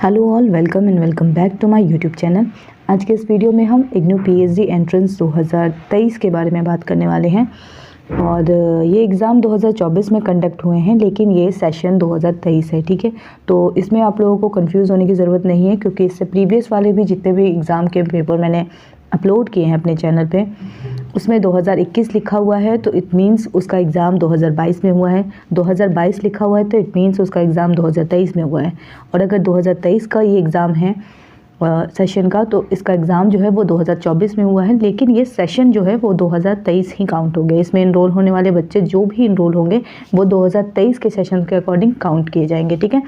Hello all, welcome and welcome back to my YouTube channel. आज के इस video में हम इग्नू पीएचडी एंट्रेंस 2023 के बारे में बात करने वाले हैं। और ये एग्ज़ाम 2024 में कंडक्ट हुए हैं, लेकिन ये सेशन 2023 है। ठीक है, तो इसमें आप लोगों को कंफ्यूज होने की ज़रूरत नहीं है, क्योंकि इससे प्रीवियस वाले भी जितने भी एग्ज़ाम के पेपर मैंने अपलोड किए हैं अपने चैनल पे, उसमें 2021 लिखा हुआ है तो इट मीन्स उसका एग्ज़ाम 2022 में हुआ है। 2022 लिखा हुआ है तो इट मीन्स उसका एग्ज़ाम 2023 में हुआ है। और अगर 2023 का ये एग्ज़ाम है सेशन का, तो इसका एग्ज़ाम जो है वो 2024 में हुआ है, लेकिन ये सेशन जो है वो 2023 ही काउंट हो गया। इसमें इनरोल होने वाले बच्चे जो भी इनरोल होंगे वो 2023 के सेशन के अकॉर्डिंग काउंट किए जाएंगे। ठीक है,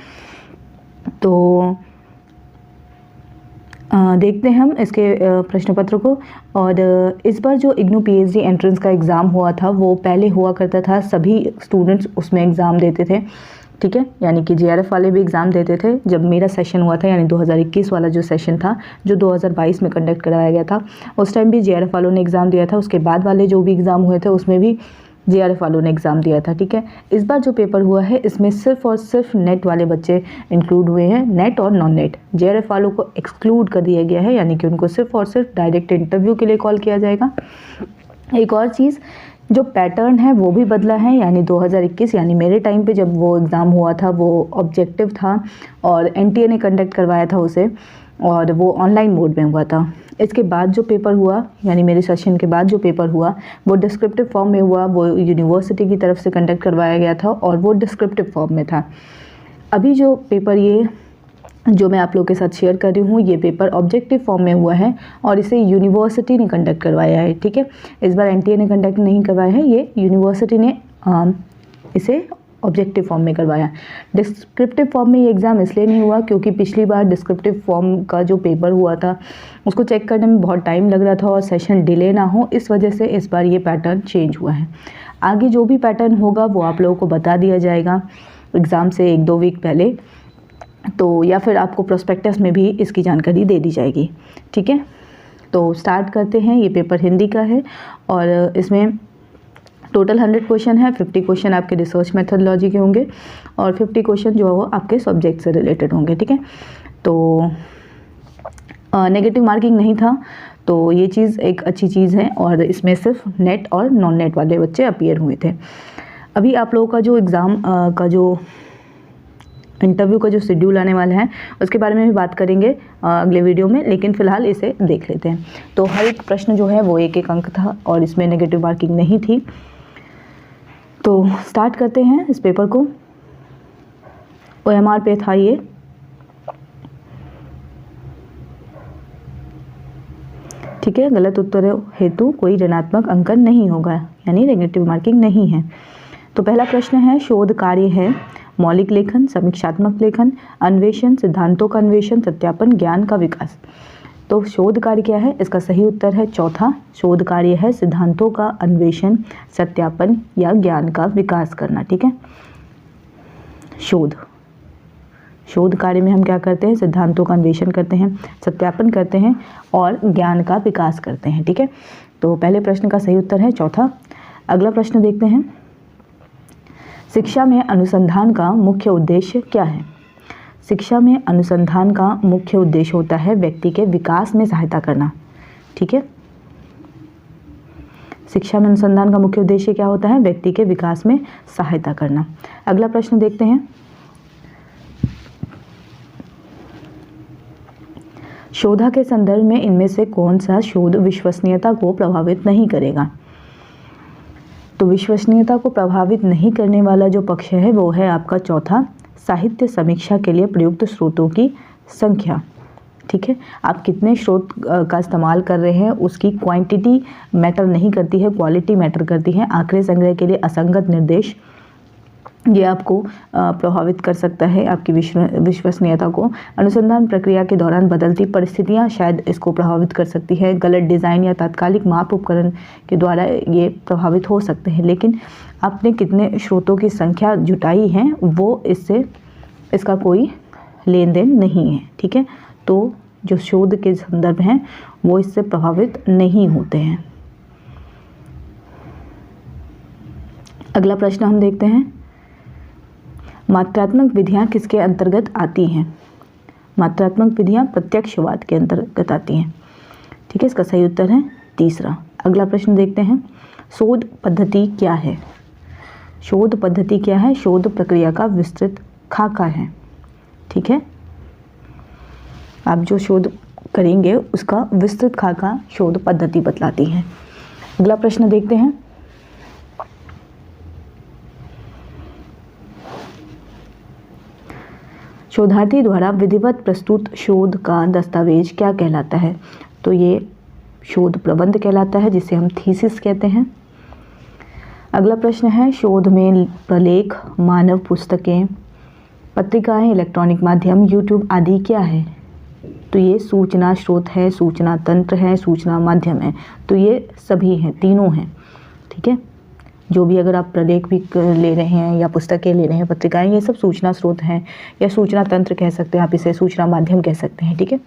तो देखते हैं हम इसके प्रश्न पत्र को। और इस बार जो इग्नू पीएचडी एंट्रेंस का एग्ज़ाम हुआ था वो पहले हुआ करता था, सभी स्टूडेंट्स उसमें एग्ज़ाम देते थे। ठीक है, यानी कि जेआरएफ वाले भी एग्ज़ाम देते थे। जब मेरा सेशन हुआ था, यानी 2021 वाला जो सेशन था, जो 2022 में कंडक्ट करवाया गया था, उस टाइम भी जेआरएफ वालों ने एग्ज़ाम दिया था। उसके बाद वाले जो भी एग्ज़ाम हुए थे उसमें भी जेआरएफ वालों ने एग्ज़ाम दिया था। ठीक है, इस बार जो पेपर हुआ है इसमें सिर्फ और सिर्फ नेट वाले बच्चे इंक्लूड हुए हैं, नेट और नॉन नेट। जेआरएफ वालों को एक्सक्लूड कर दिया गया है, यानी कि उनको सिर्फ और सिर्फ डायरेक्ट इंटरव्यू के लिए कॉल किया जाएगा। एक और चीज़, जो पैटर्न है वो भी बदला है। यानी 2021 यानी मेरे टाइम पे जब वो एग्ज़ाम हुआ था वो ऑब्जेक्टिव था और एनटीए ने कंडक्ट करवाया था उसे, और वो ऑनलाइन मोड में हुआ था। इसके बाद जो पेपर हुआ, यानी मेरे सेशन के बाद जो पेपर हुआ, वो डिस्क्रिप्टिव फॉर्म में हुआ। वो यूनिवर्सिटी की तरफ से कंडक्ट करवाया गया था और वो डिस्क्रिप्टिव फॉर्म में था। अभी जो पेपर ये जो मैं आप लोगों के साथ शेयर कर रही हूँ, ये पेपर ऑब्जेक्टिव फॉर्म में हुआ है और इसे यूनिवर्सिटी ने कंडक्ट करवाया है। ठीक है, इस बार एनटीए ने कंडक्ट नहीं करवाया है, ये यूनिवर्सिटी ने इसे ऑब्जेक्टिव फॉर्म में करवाया। डिस्क्रिप्टिव फॉर्म में ये एग्ज़ाम इसलिए नहीं हुआ क्योंकि पिछली बार डिस्क्रिप्टिव फॉर्म का जो पेपर हुआ था उसको चेक करने में बहुत टाइम लग रहा था और सेशन डिले ना हो, इस वजह से इस बार ये पैटर्न चेंज हुआ है। आगे जो भी पैटर्न होगा वो आप लोगों को बता दिया जाएगा एग्ज़ाम से 1-2 वीक पहले, तो या फिर आपको प्रोस्पेक्टस में भी इसकी जानकारी दे दी जाएगी। ठीक है, तो स्टार्ट करते हैं। ये पेपर हिंदी का है और इसमें टोटल 100 क्वेश्चन है। 50 क्वेश्चन आपके रिसर्च मेथडोलॉजी के होंगे और 50 क्वेश्चन जो है वो आपके सब्जेक्ट से रिलेटेड होंगे। ठीक है, तो नेगेटिव मार्किंग नहीं था, तो ये चीज़ एक अच्छी चीज़ है। और इसमें सिर्फ नेट और नॉन नेट वाले बच्चे अपीयर हुए थे। अभी आप लोगों का जो एग्ज़ाम का जो इंटरव्यू का जो शेड्यूल आने वाला है उसके बारे में भी बात करेंगे अगले वीडियो में, लेकिन फ़िलहाल इसे देख लेते हैं। तो हर एक प्रश्न जो है वो 1-1 अंक था और इसमें नेगेटिव मार्किंग नहीं थी। तो स्टार्ट करते हैं इस पेपर को। ओएमआर पे था ये। ठीक है, गलत उत्तर हेतु कोई ऋणात्मक अंकन नहीं होगा, यानी नेगेटिव मार्किंग नहीं है। तो पहला प्रश्न है, शोध कार्य है मौलिक लेखन, समीक्षात्मक लेखन, अन्वेषण, सिद्धांतों का अन्वेषण, सत्यापन, ज्ञान का विकास। तो शोध कार्य क्या है? इसका सही उत्तर है चौथा। शोध कार्य है सिद्धांतों का अन्वेषण, सत्यापन या ज्ञान का विकास करना। ठीक है, शोध कार्य में हम क्या करते हैं? सिद्धांतों का अन्वेषण करते हैं, सत्यापन करते हैं और ज्ञान का विकास करते हैं। ठीक है, तो पहले प्रश्न का सही उत्तर है चौथा। अगला प्रश्न देखते हैं, शिक्षा में अनुसंधान का मुख्य उद्देश्य क्या है? शिक्षा में अनुसंधान का मुख्य उद्देश्य होता है व्यक्ति के विकास में सहायता करना। ठीक है, शिक्षा में अनुसंधान का मुख्य उद्देश्य क्या होता है? व्यक्ति के विकास में सहायता करना। अगला प्रश्न देखते हैं, शोधा के संदर्भ में इनमें से कौन सा शोध विश्वसनीयता को प्रभावित नहीं करेगा? तो विश्वसनीयता को प्रभावित नहीं करने वाला जो पक्ष है वो है आपका चौथा, साहित्य समीक्षा के लिए प्रयुक्त स्रोतों की संख्या। ठीक है, आप कितने स्रोत का इस्तेमाल कर रहे हैं उसकी क्वांटिटी मैटर नहीं करती है, क्वालिटी मैटर करती है। आंकड़े संग्रह के लिए असंगत निर्देश ये आपको प्रभावित कर सकता है आपकी विश्वसनीयता को। अनुसंधान प्रक्रिया के दौरान बदलती परिस्थितियां शायद इसको प्रभावित कर सकती है। गलत डिज़ाइन या तात्कालिक माप उपकरण के द्वारा ये प्रभावित हो सकते हैं, लेकिन आपने कितने स्रोतों की संख्या जुटाई है वो इसका कोई लेन देन नहीं है। ठीक है, तो जो शोध के संदर्भ हैं वो इससे प्रभावित नहीं होते हैं। अगला प्रश्न हम देखते हैं, मात्रात्मक विधियां किसके अंतर्गत आती हैं? मात्रात्मक विधियाँ प्रत्यक्षवाद के अंतर्गत आती हैं। ठीक है, इसका सही उत्तर है तीसरा। अगला प्रश्न देखते हैं, शोध पद्धति क्या है? शोध पद्धति क्या है? शोध प्रक्रिया का विस्तृत खाका है। ठीक है, आप जो शोध करेंगे उसका विस्तृत खाका शोध पद्धति बतलाती है। अगला प्रश्न देखते हैं, शोधार्थी द्वारा विधिवत प्रस्तुत शोध का दस्तावेज क्या कहलाता है? तो ये शोध प्रबंध कहलाता है, जिसे हम थीसिस कहते हैं। अगला प्रश्न है, शोध में प्रलेख, मानव पुस्तकें, पत्रिकाएं, इलेक्ट्रॉनिक माध्यम, यूट्यूब आदि क्या है? तो ये सूचना स्रोत है, सूचना तंत्र है, सूचना माध्यम है। तो ये सभी हैं, तीनों हैं। ठीक है, जो भी अगर आप प्रलेख भी ले रहे हैं या पुस्तकें ले रहे हैं, पत्रिकाएं, ये सब सूचना स्रोत हैं या सूचना तंत्र कह सकते हैं, आप इसे सूचना माध्यम कह सकते हैं। ठीक है,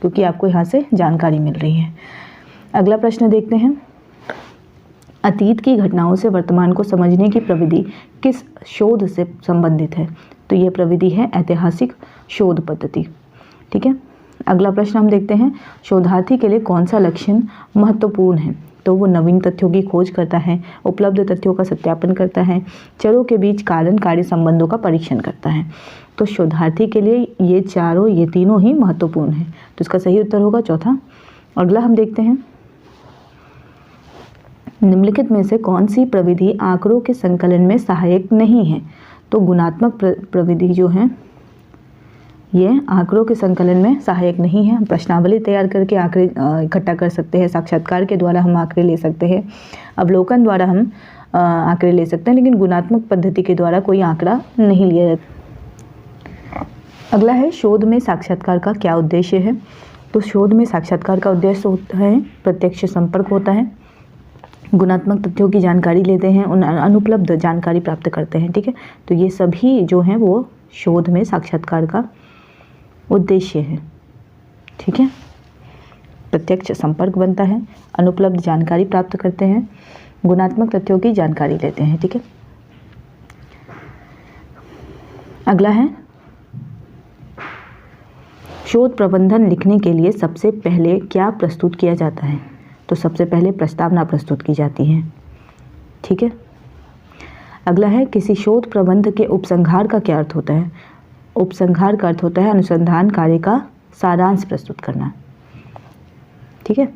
क्योंकि आपको यहाँ से जानकारी मिल रही है। अगला प्रश्न देखते हैं, अतीत की घटनाओं से वर्तमान को समझने की प्रविधि किस शोध से संबंधित है? तो ये प्रविधि है ऐतिहासिक शोध पद्धति। ठीक है, अगला प्रश्न हम देखते हैं, शोधार्थी के लिए कौन सा लक्षण महत्वपूर्ण है? तो वो नवीन तथ्यों की खोज करता है, उपलब्ध तथ्यों का सत्यापन करता है, चरों के बीच कारण कार्य संबंधों का परीक्षण करता है। तो शोधार्थी के लिए ये तीनों ही महत्वपूर्ण हैं। तो इसका सही उत्तर होगा चौथा। अगला हम देखते हैं, निम्नलिखित में से कौन सी प्रविधि आंकड़ों के संकलन में सहायक नहीं है? तो गुणात्मक प्रविधि जो है ये आंकड़ों के संकलन में सहायक नहीं है। हम प्रश्नावली तैयार करके आंकड़े इकट्ठा कर सकते हैं, साक्षात्कार के द्वारा हम आंकड़े ले सकते हैं, अवलोकन द्वारा हम आंकड़े ले सकते हैं, लेकिन गुणात्मक पद्धति के द्वारा कोई आंकड़ा नहीं लिया जाता। अगला है, शोध में साक्षात्कार का क्या उद्देश्य है? तो शोध में साक्षात्कार का उद्देश्य होता है प्रत्यक्ष संपर्क होता है, गुणात्मक तथ्यों की जानकारी लेते हैं, उन अनुपलब्ध जानकारी प्राप्त करते हैं। ठीक है, तो ये सभी जो हैं वो शोध में साक्षात्कार का उद्देश्य है। ठीक है, प्रत्यक्ष संपर्क बनता है, अनुपलब्ध जानकारी प्राप्त करते हैं, गुणात्मक तथ्यों की जानकारी लेते हैं। ठीक है, अगला है, शोध प्रबंधन लिखने के लिए सबसे पहले क्या प्रस्तुत किया जाता है? तो सबसे पहले प्रस्तावना प्रस्तुत की जाती है। ठीक है, अगला है, किसी शोध प्रबंध के उपसंहार का क्या अर्थ होता है? उपसंहार का अर्थ होता है अनुसंधान कार्य का सारांश प्रस्तुत करना। ठीक है,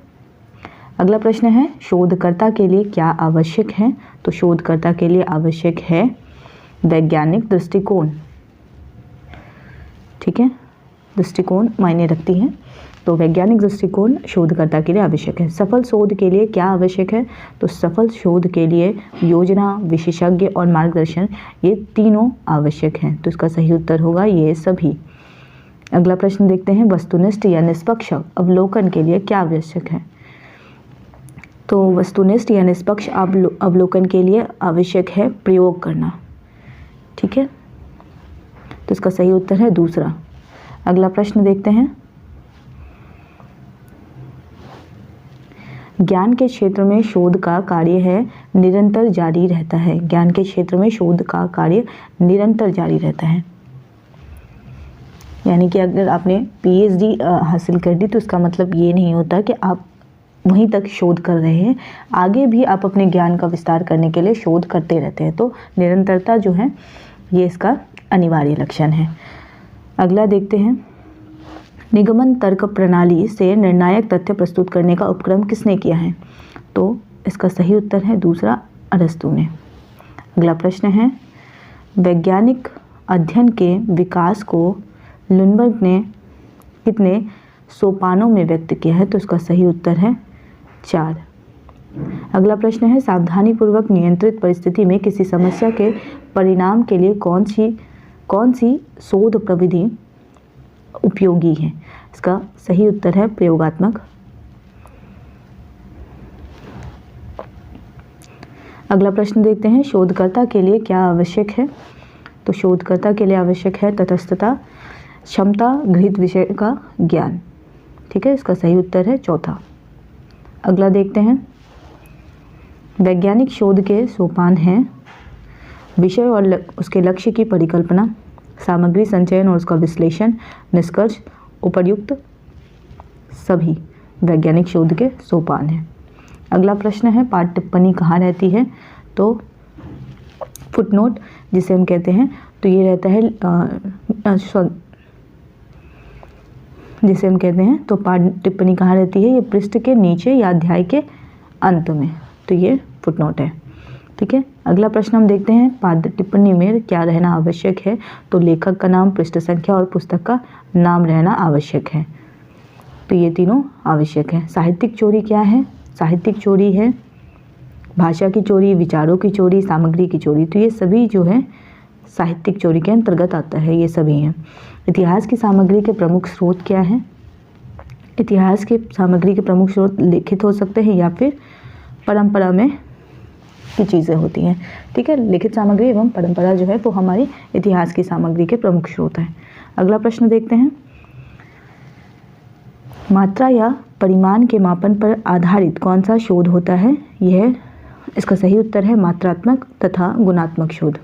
अगला प्रश्न है, शोधकर्ता के लिए क्या आवश्यक है? तो शोधकर्ता के लिए आवश्यक है वैज्ञानिक दृष्टिकोण। ठीक है, दृष्टिकोण मायने रखती है, तो वैज्ञानिक दृष्टिकोण शोधकर्ता के लिए आवश्यक है। सफल शोध के लिए क्या आवश्यक है? तो सफल शोध के लिए योजना, विशेषज्ञ और मार्गदर्शन, ये तीनों आवश्यक हैं। तो इसका सही उत्तर होगा ये सभी। अगला प्रश्न देखते हैं, वस्तुनिष्ठ या निष्पक्ष अवलोकन के लिए क्या आवश्यक है? तो वस्तुनिष्ठ या निष्पक्ष अवलोकन के लिए आवश्यक है प्रयोग करना। ठीक है, तो इसका सही उत्तर है दूसरा। अगला प्रश्न देखते हैं, ज्ञान के क्षेत्र में शोध का कार्य है निरंतर जारी रहता है। ज्ञान के क्षेत्र में शोध का कार्य निरंतर जारी रहता है। यानी कि अगर आपने पीएचडी हासिल कर दी तो इसका मतलब ये नहीं होता कि आप वहीं तक शोध कर रहे हैं, आगे भी आप अपने ज्ञान का विस्तार करने के लिए शोध करते रहते हैं। तो निरंतरता जो है ये इसका अनिवार्य लक्षण है। अगला देखते हैं, निगमन तर्क प्रणाली से निर्णायक तथ्य प्रस्तुत करने का उपक्रम किसने किया है? तो इसका सही उत्तर है दूसरा, अरस्तू ने। अगला प्रश्न है, वैज्ञानिक अध्ययन के विकास को लुनबर्ग ने कितने सोपानों में व्यक्त किया है? तो इसका सही उत्तर है 4। अगला प्रश्न है, सावधानीपूर्वक नियंत्रित परिस्थिति में किसी समस्या के परिणाम के लिए कौन सी शोध प्रविधि उपयोगी है? इसका सही उत्तर है प्रयोगात्मक। अगला प्रश्न देखते हैं, शोधकर्ता के लिए क्या आवश्यक है? तो शोधकर्ता के लिए आवश्यक है तटस्थता, क्षमता, गृहीत विषय का ज्ञान। ठीक है, इसका सही उत्तर है चौथा। अगला देखते हैं, वैज्ञानिक शोध के सोपान हैं विषय और उसके लक्ष्य की परिकल्पना, सामग्री संचयन और उसका विश्लेषण, निष्कर्ष, उपर्युक्त सभी वैज्ञानिक शोध के सोपान हैं। अगला प्रश्न है पाठ टिप्पणी कहाँ रहती है, तो फुटनोट जिसे हम कहते हैं, तो ये रहता है जिसे हम कहते हैं, तो पाठ टिप्पणी कहाँ रहती है, ये पृष्ठ के नीचे या अध्याय के अंत में, तो ये फुटनोट है। ठीक है, अगला प्रश्न हम देखते हैं पाठ टिप्पणी में क्या रहना आवश्यक है, तो लेखक का नाम, पृष्ठ संख्या और पुस्तक का नाम रहना आवश्यक है, तो ये तीनों आवश्यक है। साहित्यिक चोरी क्या है, साहित्यिक चोरी है भाषा की चोरी, विचारों की चोरी, सामग्री की चोरी, तो ये सभी जो है साहित्यिक चोरी के अंतर्गत आता है, ये सभी हैं। इतिहास की सामग्री के प्रमुख स्रोत क्या हैं, इतिहास के सामग्री के प्रमुख स्रोत लिखित हो सकते हैं या फिर परंपरा में की चीज़ें होती हैं। ठीक है, लिखित सामग्री एवं परंपरा जो है वो हमारी इतिहास की सामग्री के प्रमुख स्रोत हैं। अगला प्रश्न देखते हैं, मात्रा या परिमाण के मापन पर आधारित कौन सा शोध होता है, यह इसका सही उत्तर है मात्रात्मक तथा गुणात्मक शोध।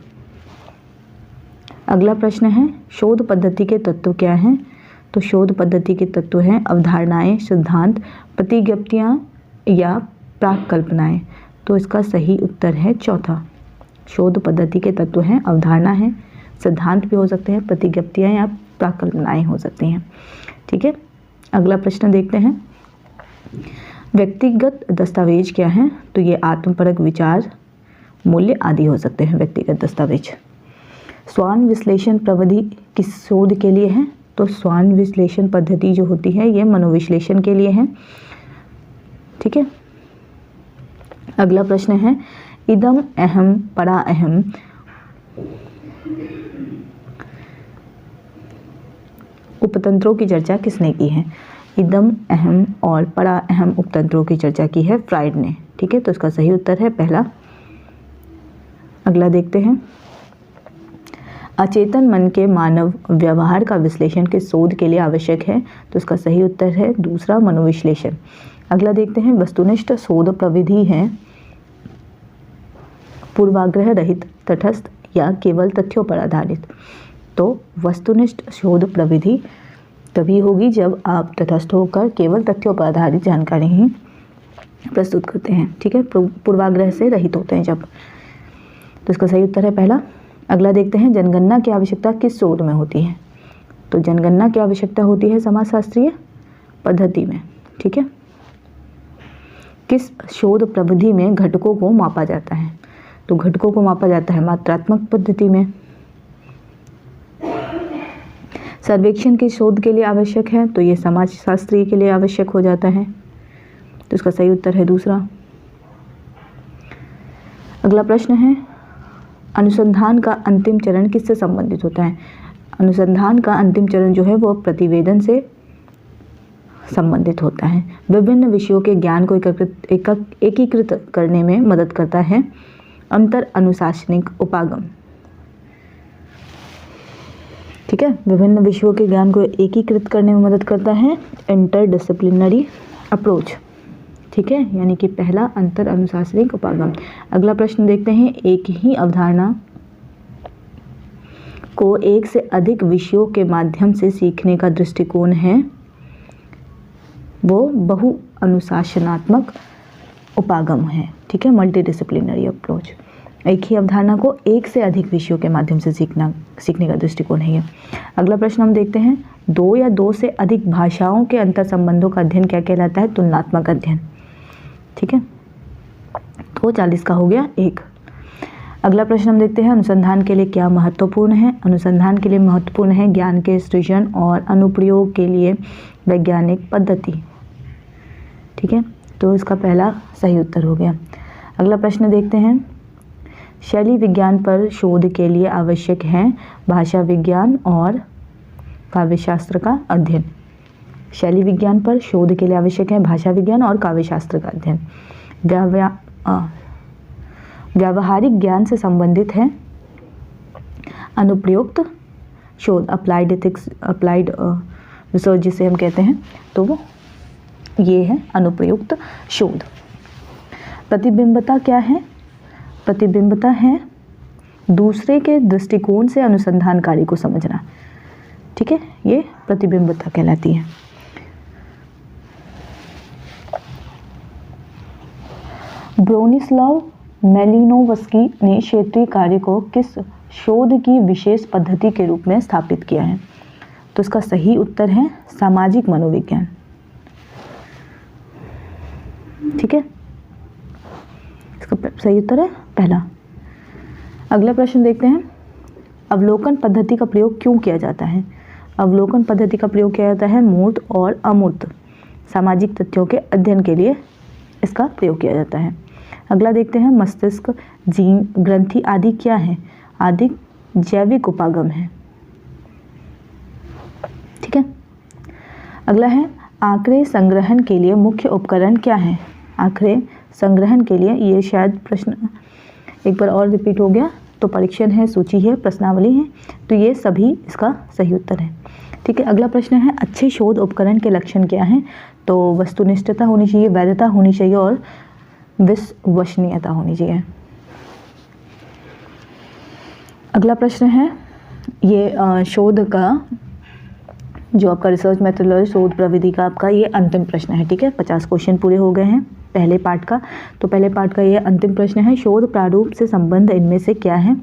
अगला प्रश्न है शोध पद्धति के तत्व क्या हैं, तो शोध पद्धति के तत्व हैं अवधारणाएं, सिद्धांत, प्रतिज्ञप्तियां या प्राक कल्पनाएं, तो इसका सही उत्तर है चौथा। शोध पद्धति के तत्व हैं अवधारणा है, सिद्धांत भी हो सकते हैं, प्रतिज्ञप्तियां या प्राक कल्पनाएं हो सकती हैं। ठीक है, अगला प्रश्न देखते हैं व्यक्तिगत दस्तावेज क्या हैं, तो ये आत्मपरक विचार, मूल्य आदि हो सकते हैं व्यक्तिगत दस्तावेज। स्वान विश्लेषण प्रविधि किस शोध के लिए है, तो स्वान विश्लेषण पद्धति जो होती है ये मनोविश्लेषण के लिए है। ठीक है, अगला प्रश्न है इदम अहम परा अहम उपतंत्रों की चर्चा किसने की है, इदम अहम और परा अहम उपतंत्रों की चर्चा की है फ्राइड ने। ठीक है, तो इसका सही उत्तर है पहला। अगला देखते हैं अचेतन मन के मानव व्यवहार का विश्लेषण किस शोध के लिए आवश्यक है, तो इसका सही उत्तर है दूसरा मनोविश्लेषण। अगला देखते हैं वस्तुनिष्ठ शोध प्रविधि है पूर्वाग्रह रहित, तटस्थ या केवल तथ्यों पर आधारित, तो वस्तुनिष्ठ शोध प्रविधि तभी होगी जब आप तटस्थ होकर केवल तथ्यों पर आधारित जानकारी ही प्रस्तुत करते हैं। ठीक है, पूर्वाग्रह से रहित होते हैं जब, तो इसका सही उत्तर है पहला। अगला देखते हैं जनगणना की आवश्यकता किस शोध में होती है, तो जनगणना की आवश्यकता होती है समाजशास्त्रीय पद्धति में। ठीक है, किस शोध प्रविधि में घटकों को मापा जाता है, तो घटकों को मापा जाता है मात्रात्मक पद्धति में। सर्वेक्षण के शोध के लिए आवश्यक है, तो ये समाजशास्त्री के लिए आवश्यक हो जाता है, तो इसका सही उत्तर है दूसरा। अगला प्रश्न है अनुसंधान का अंतिम चरण किससे संबंधित होता है, अनुसंधान का अंतिम चरण जो है वो प्रतिवेदन से संबंधित होता है। विभिन्न विषयों के ज्ञान को एकीकृत करने में मदद करता है अंतर अनुशासनिक उपागम। ठीक है, विभिन्न विषयों के ज्ञान को एकीकृत करने में मदद करता है इंटरडिसिप्लिनरी अप्रोच। ठीक है, यानी कि पहला अंतर अनुशासनिक उपागम। अगला प्रश्न देखते हैं एक ही अवधारणा को एक से अधिक विषयों के माध्यम से सीखने का दृष्टिकोण है वो बहु अनुशासनात्मक उपागम है। ठीक है, मल्टीडिसिप्लिनरी अप्रोच। एक ही अवधारणा को एक से अधिक विषयों के माध्यम से सीखने का दृष्टिकोण है ये। अगला प्रश्न हम देखते हैं दो या दो से अधिक भाषाओं के अंतर संबंधों का अध्ययन क्या कहलाता है, तुलनात्मक अध्ययन। ठीक है, तो 40 का हो गया 1। अगला प्रश्न हम देखते हैं अनुसंधान के लिए क्या महत्वपूर्ण है, अनुसंधान के लिए महत्वपूर्ण है ज्ञान के सृजन और अनुप्रयोग के लिए वैज्ञानिक पद्धति। ठीक है, तो इसका पहला सही उत्तर हो गया। अगला प्रश्न देखते हैं शैली विज्ञान पर शोध के लिए आवश्यक है भाषा विज्ञान और काव्यशास्त्र का अध्ययन। शैली विज्ञान पर शोध के लिए आवश्यक है भाषा विज्ञान और काव्यशास्त्र का अध्ययन। व्यावहारिक ज्ञान से संबंधित है अनुप्रयुक्त शोध, अप्लाइड एथिक्स, अप्लाइड रिसर्च जिसे हम कहते हैं, तो वो ये है अनुप्रयुक्त शोध। प्रतिबिंबता क्या है, प्रतिबिंबता है दूसरे के दृष्टिकोण से अनुसंधान कार्य को समझना, ठीक है, ये प्रतिबिंबता कहलाती है। ब्रोनिस्लाव मेलिनोवस्की ने क्षेत्रीय कार्य को किस शोध की विशेष पद्धति के रूप में स्थापित किया है? तो इसका सही उत्तर है सामाजिक मनोविज्ञान, ठीक है, इसका सही उत्तर है पहला। अगला प्रश्न देखते हैं, अवलोकन पद्धति का प्रयोग क्यों किया जाता है? अवलोकन पद्धति का प्रयोग किया जाता है मूर्त और अमूर्त सामाजिक तथ्यों के अध्ययन के लिए इसका प्रयोग किया जाता है। अगला देखते हैं, मस्तिष्क, जीन, ग्रंथि आदि क्या है? आदि जैविक उपागम है, ठीक है। अगला है, आंकड़े संग्रहण के लिए मुख्य उपकरण क्या है? आंकड़े संग्रहण के लिए, ये शायद प्रश्न एक बार और रिपीट हो गया, तो परीक्षण है, सूची है, प्रश्नावली है, तो ये सभी इसका सही उत्तर है, ठीक है। अगला प्रश्न है, अच्छे शोध उपकरण के लक्षण क्या हैं? तो वस्तुनिष्ठता होनी चाहिए, वैधता होनी चाहिए और विश्वसनीयता होनी चाहिए। अगला प्रश्न है, ये शोध का जो आपका रिसर्च मेथोडोलॉजी, शोध प्रविधि का आपका ये अंतिम प्रश्न है, ठीक है। 50 क्वेश्चन पूरे हो गए हैं पहले पार्ट का, तो पहले पार्ट का ये अंतिम प्रश्न है, शोध प्रारूप से संबंध इनमें से क्या है?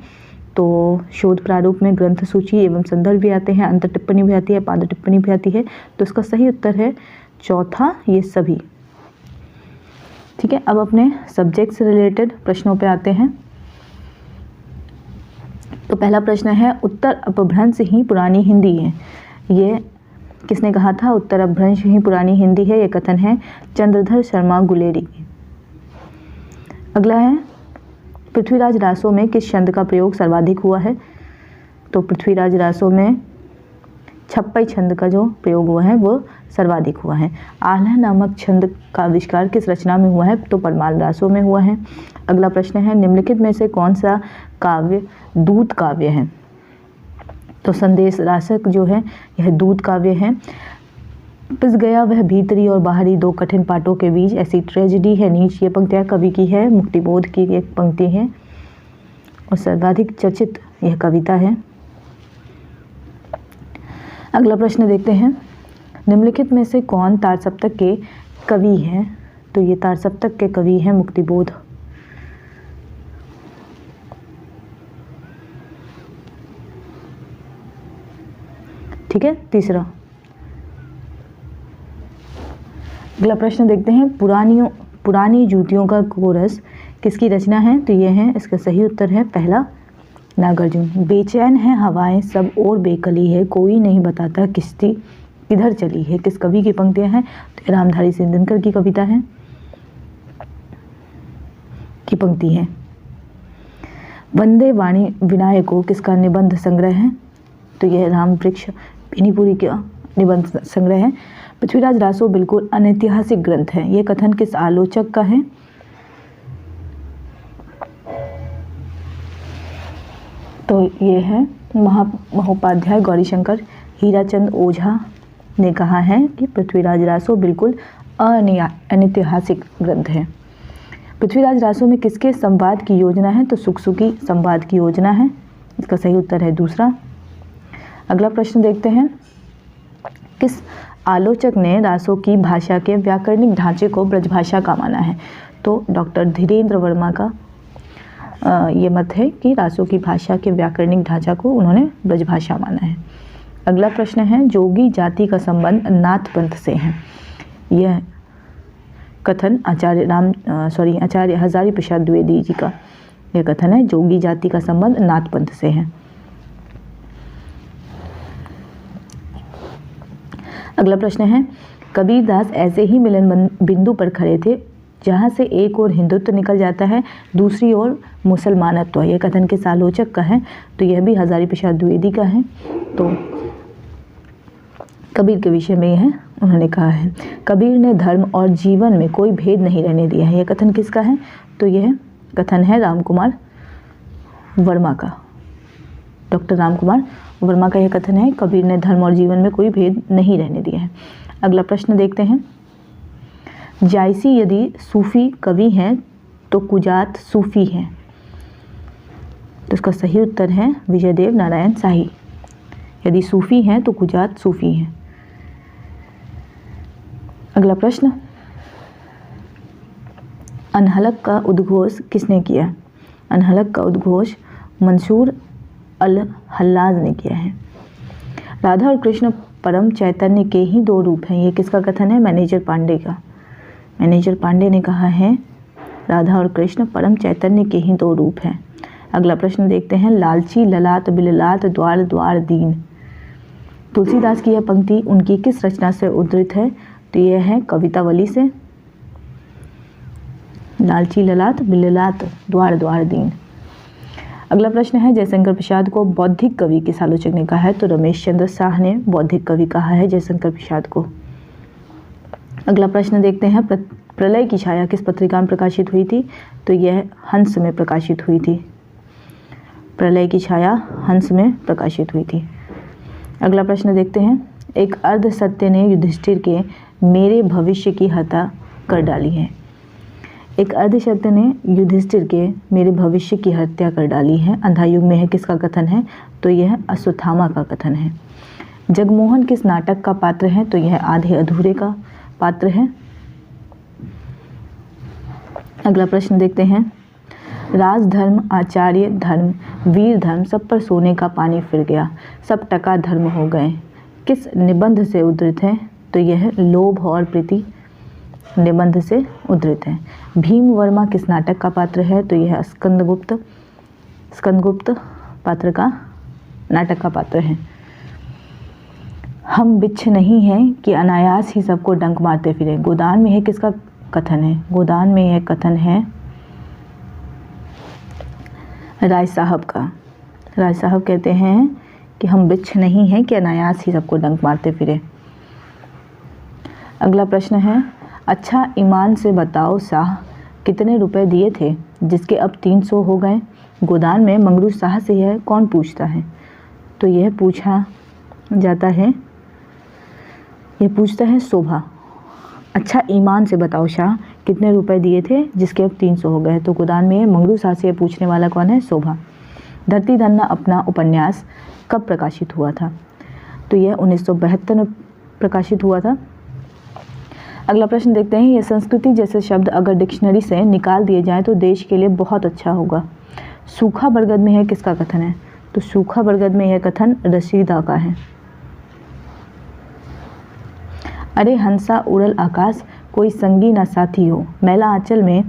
तो शोध प्रारूप में ग्रंथ सूची एवं संदर्भ भी आते हैं, अंत टिप्पणी भी आती है, पाद टिप्पणी भी आती है, तो इसका सही उत्तर है चौथा, ये सभी, ठीक है। अब अपने सब्जेक्ट से रिलेटेड प्रश्नों पे आते हैं। तो पहला प्रश्न है, उत्तर अपभ्रंश ही पुरानी हिंदी है, ये किसने कहा था? उत्तर अपभ्रंश ही पुरानी हिंदी है, ये कथन है चंद्रधर शर्मा गुलेरी। अगला है, पृथ्वीराज रासो में किस छंद का प्रयोग सर्वाधिक हुआ है? तो पृथ्वीराज रासो में छप्पई छंद का जो प्रयोग हुआ है वो सर्वाधिक हुआ है। आल्हा नामक छंद का आविष्कार किस रचना में हुआ है? तो परमाल रासो में हुआ है। अगला प्रश्न है, निम्नलिखित में से कौन सा काव्य दूत काव्य है? तो संदेश रासक जो है यह दूत काव्य है। पिस गया वह भीतरी और बाहरी दो कठिन पाटों के बीच, ऐसी ट्रेजेडी है नीच, ये पंक्तियाँ कवि की है, मुक्तिबोध की एक पंक्ति है और सर्वाधिक चर्चित यह कविता है। अगला प्रश्न देखते हैं, निम्नलिखित में से कौन तार सप्तक के कवि हैं? तो ये तार सप्तक के कवि हैं मुक्तिबोध। ठीक है, तीसरा। अगला प्रश्न देखते हैं, पुरानी जूतियों का कोरस किसकी रचना है? तो ये है, इसका सही उत्तर है पहला, नागार्जुन। बेचैन है हवाएं सब और बेकली है, कोई नहीं बताता किश्ती किधर चली है, किस कवि की पंक्तियां हैं? तो रामधारी सिंह दिनकर की कविता है की पंक्ति है। वंदे वाणी विनायको किसका निबंध संग्रह है? तो यह राम वृक्ष बेनीपुरी का निबंध संग्रह है। पृथ्वीराज रासो बिल्कुल अनैतिहासिक ग्रंथ है, यह कथन किस आलोचक का है? तो ये है महोपाध्याय गौरीशंकर हीराचंद ओझा ने कहा है कि पृथ्वीराज रासो बिल्कुल अनैतिहासिक ग्रंथ है। पृथ्वीराज रासो में किसके संवाद की योजना है? तो सुखसुखी संवाद की योजना है, इसका सही उत्तर है दूसरा। अगला प्रश्न देखते हैं, किस आलोचक ने रासो की भाषा के व्याकरणिक ढांचे को ब्रजभाषा का माना है? तो डॉक्टर धीरेन्द्र वर्मा का ये मत है कि रासो की भाषा के व्याकरणिक ढांचा को उन्होंने ब्रजभाषा माना है। अगला प्रश्न है, जोगी जाति का संबंध नाथ पंथ से है, यह कथन आचार्य हजारी प्रसाद द्विवेदी जी का यह कथन है, जोगी जाति का संबंध नाथ पंथ से है। अगला प्रश्न है, कबीरदास ऐसे ही मिलन बिंदु पर खड़े थे जहाँ से एक और हिंदुत्व निकल जाता है, दूसरी ओर मुसलमानत्व, यह कथन किस आलोचक का है? तो यह भी हजारी प्रसाद द्विवेदी का है। तो कबीर के विषय में यह उन्होंने कहा है, कबीर ने धर्म और जीवन में कोई भेद नहीं रहने दिया है, यह कथन किसका है? तो यह कथन है रामकुमार वर्मा का, डॉक्टर रामकुमार वर्मा का यह कथन है, कबीर ने धर्म और जीवन में कोई भेद नहीं रहने दिया है। अगला प्रश्न देखते हैं, जायसी यदि सूफी कवि हैं तो कुजात सूफी हैं, तो इसका सही उत्तर है विजयदेव नारायण शाही। यदि सूफी हैं तो गुजरात सूफी हैं। अगला प्रश्न, अनहलक का उद्घोष किसने किया? अनहलक का उद्घोष मंसूर अल हल्लाज ने किया है। राधा और कृष्ण परम चैतन्य के ही दो रूप हैं, ये किसका कथन है? मैनेजर पांडे का। मैनेजर पांडे ने कहा है राधा और कृष्ण परम चैतन्य के ही दो रूप हैं। अगला प्रश्न देखते हैं, लालची ललाट बिललाट द्वार द्वार दीन। तुलसीदास की यह पंक्ति उनकी किस रचना से उद्धृत है? तो यह है कवितावली से। लालची ललाट बिललाट द्वार द्वार दीन। अगला प्रश्न है, जयशंकर प्रसाद को बौद्धिक कवि किस आलोचक ने कहा है? तो रमेश चंद्र शाह ने बौद्धिक कवि कहा है जयशंकर प्रसाद को। अगला प्रश्न देखते हैं, प्रलय की छाया किस पत्रिका में प्रकाशित हुई थी? तो यह हंस में प्रकाशित हुई थी। प्रलय की छाया हंस में प्रकाशित हुई थी। अगला प्रश्न देखते हैं, एक अर्ध सत्य ने युधिष्ठिर के मेरे भविष्य की हत्या कर डाली है। एक अर्ध सत्य ने युधिष्ठिर के मेरे भविष्य की हत्या कर डाली है, अंधा युग में है, किसका कथन है? तो यह अश्वत्थामा का कथन है। जगमोहन किस नाटक का पात्र है? तो यह आधे अधूरे का पात्र है। अगला प्रश्न देखते हैं, राजधर्म आचार्य धर्म वीर धर्म सब पर सोने का पानी फिर गया, सब टका धर्म हो गए, किस निबंध से उद्धृत है? तो यह लोभ और प्रीति निबंध से उद्धृत है। भीम वर्मा किस नाटक का पात्र है? तो यह स्कंदगुप्त पात्र का नाटक का पात्र है। हम बिच्छ नहीं हैं कि अनायास ही सबको डंक मारते फिरे, गोदान में है, किसका कथन है? गोदान में यह कथन है राय साहब का। राय साहब कहते हैं कि हम बिच्छ नहीं हैं कि अनायास ही सबको डंक मारते फिरे। अगला प्रश्न है, अच्छा ईमान से बताओ शाह कितने रुपए दिए थे जिसके अब 300 हो गए? गोदान में मंगरू शाह से यह कौन पूछता है? तो यह पूछा जाता है, यह पूछता है शोभा। अच्छा ईमान से बताओ शाह कितने रुपए दिए थे जिसके अब 300 हो गए? तो गोदान में मंगरू शाह से पूछने वाला कौन है? शोभा। धरती धन्ना अपना उपन्यास कब प्रकाशित हुआ था? तो यह 1972 में प्रकाशित हुआ था। अगला प्रश्न देखते हैं, ये संस्कृति जैसे शब्द अगर डिक्शनरी से निकाल दिए जाएं तो देश के लिए बहुत अच्छा होगा। सूखा बरगद में है, किसका कथन है? तो सूखा बरगद में यह कथन रशीदा का है। अरे हंसा उड़ल आकाश कोई संगी ना साथी हो, मैला आंचल में,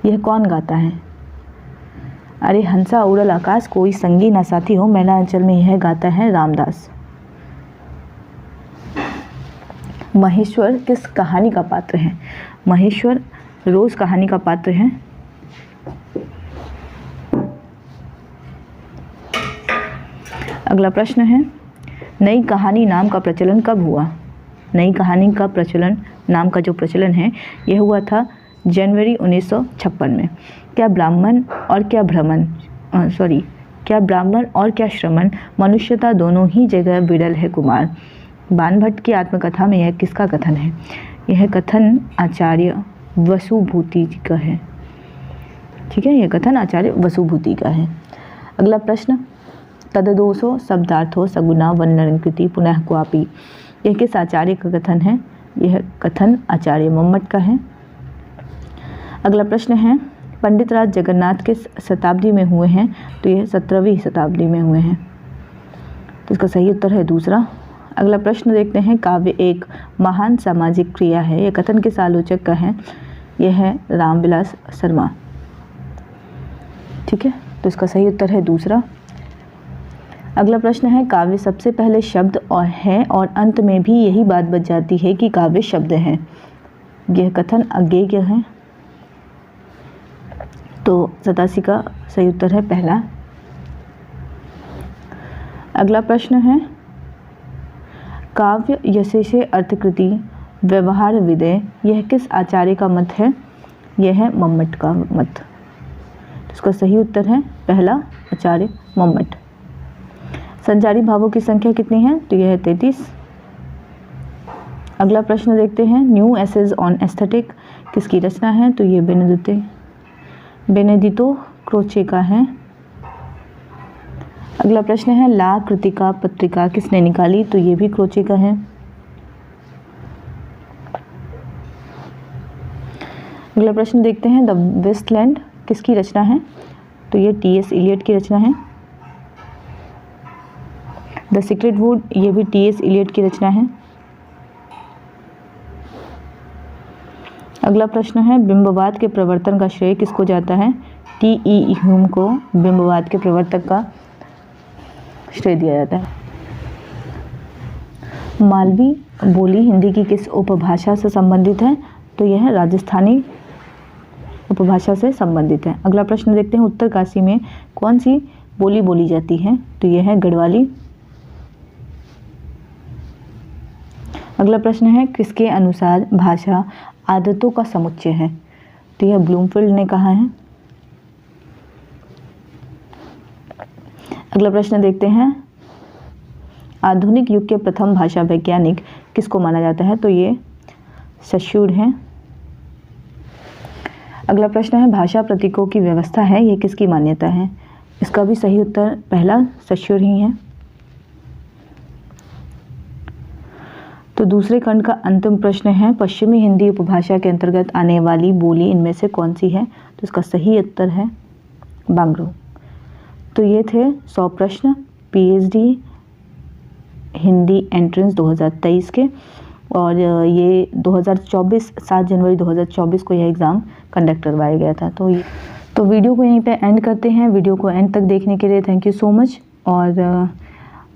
यह कौन गाता है? अरे हंसा उड़ल आकाश कोई संगी ना साथी हो, मैला आंचल में, यह गाता है रामदास। महेश्वर किस कहानी का पात्र है? महेश्वर रोज कहानी का पात्र है। अगला प्रश्न है, नई कहानी नाम का प्रचलन कब हुआ? नई कहानी का प्रचलन, नाम का जो प्रचलन है, यह हुआ था जनवरी 1956 में। क्या ब्राह्मण और क्या श्रमण मनुष्यता दोनों ही जगह विरल है कुमार। बाणभट्ट की आत्मकथा में यह किसका कथन है? यह कथन आचार्य वसुभूति का है। ठीक है, यह कथन आचार्य वसुभूति का है। अगला प्रश्न, तददोषो शब्दार्थो सगुना वर्णकृति पुनः क्वापि, यह किस आचार्य का कथन है? यह कथन आचार्य मम्मट का है। अगला प्रश्न है, पंडित राज जगन्नाथ किस शताब्दी में हुए हैं? तो यह 17वीं शताब्दी में हुए हैं। तो इसका सही उत्तर है दूसरा। अगला प्रश्न देखते हैं, काव्य एक महान सामाजिक क्रिया है, यह कथन किस आलोचक का है? यह है रामविलास शर्मा। ठीक है, तो इसका सही उत्तर है दूसरा। अगला प्रश्न है, काव्य सबसे पहले शब्द और है और अंत में भी यही बात बच जाती है कि काव्य शब्द हैं, यह कथन अज्ञेय है। तो 87 का सही उत्तर है पहला। अगला प्रश्न है, काव्य यशेषे अर्थकृति व्यवहार विदय, यह किस आचार्य का मत है? यह है मम्मट का मत। तो इसका सही उत्तर है पहला, आचार्य मम्मट। संचारी भावों की संख्या कितनी है? तो यह है 33। अगला प्रश्न देखते हैं, न्यू एसेज ऑन एस्थेटिक किसकी रचना है? तो ये बेनेडितो क्रोचे का है। अगला प्रश्न है ला कृतिका पत्रिका किसने निकाली, तो ये भी क्रोचे का है। अगला प्रश्न देखते हैं द वेस्टलैंड किसकी रचना है, तो ये टी.एस. इलियट की रचना है। द सीक्रेट वुड ये भी टी.एस. इलियट की रचना है। अगला प्रश्न है बिंबवाद के प्रवर्तन का श्रेय किसको जाता है, टी.ई. ह्यूम को बिंबवाद के प्रवर्तक का श्रेय दिया जाता है। मालवी बोली हिंदी की किस उपभाषा से संबंधित है, तो यह राजस्थानी उपभाषा से संबंधित है। अगला प्रश्न देखते हैं उत्तरकाशी में कौन सी बोली बोली जाती है, तो यह है गढ़वाली। अगला प्रश्न है किसके अनुसार भाषा आदतों का समुच्चय है, तो यह ब्लूमफील्ड ने कहा है। अगला प्रश्न देखते हैं आधुनिक युग के प्रथम भाषा वैज्ञानिक किसको माना जाता है, तो ये सश्यूर है। अगला प्रश्न है भाषा प्रतीकों की व्यवस्था है ये किसकी मान्यता है, इसका भी सही उत्तर पहला सश्यूर ही है। तो दूसरे खंड का अंतिम प्रश्न है पश्चिमी हिंदी उपभाषा के अंतर्गत आने वाली बोली इनमें से कौन सी है, तो इसका सही उत्तर है बांग्रो। तो ये थे 100 प्रश्न पीएचडी हिंदी एंट्रेंस 2023 के, और ये 2024 7 जनवरी 2024 को यह एग्ज़ाम कंडक्ट करवाया गया था। तो वीडियो को यहीं पे एंड करते हैं। वीडियो को एंड तक देखने के लिए थैंक यू सो मच। और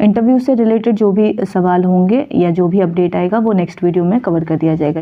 इंटरव्यू से रिलेटेड जो भी सवाल होंगे या जो भी अपडेट आएगा वो नेक्स्ट वीडियो में कवर कर दिया जाएगा।